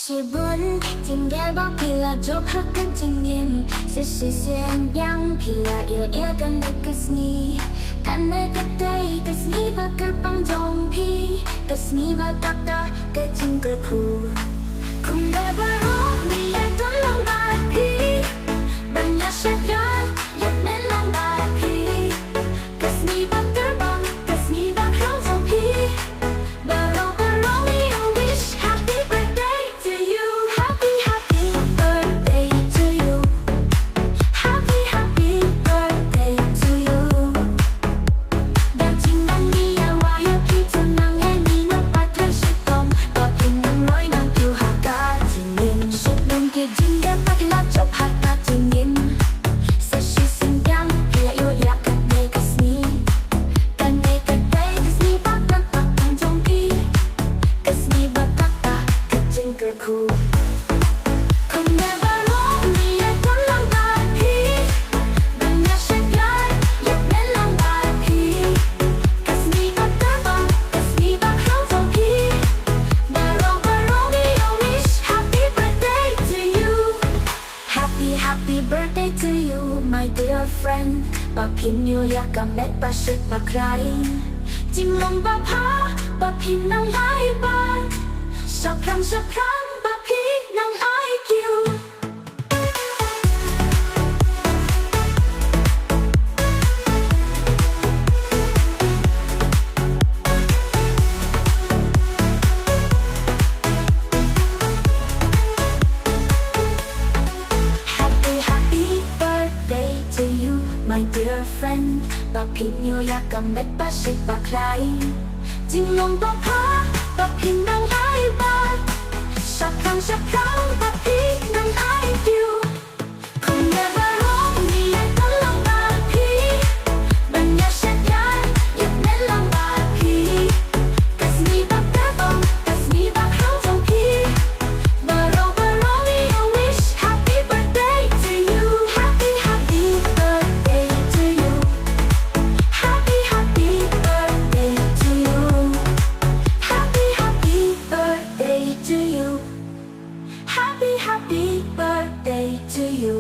是本今夜把皮拉就怕跟今年，是先yang皮拉也跟那个你，看那个 day 个你把个帮中皮，个你把大大个金个裤，空的把肉你也都浪把皮，本来是人也没浪把皮，个你把个帮个你把肉中皮。Happy birthday to you, my dear friend 把พินอยู่อยากกับเม็ดประชิดปะใครจริงลงบะพาบะพินนางไอบานสักครั้งบะพีนางไอคิวMy dear friend บะพินอยู่อยากกับเม็ดประชิดปะใครจริงลงบะพาบะพินนางไอบานสักครั้งบะพีนางไอคิวคงเนบะร้องมีไอก็ลองบะพีบัญญาเช็ดยานยับเน้นลองบะพีกัสมีบะกระบองกัสมีบะเข้าจงพีบะร้องมี a wish happy birthday to you happy birthday to you happy birthday to you happy birthday to you happy birthday to you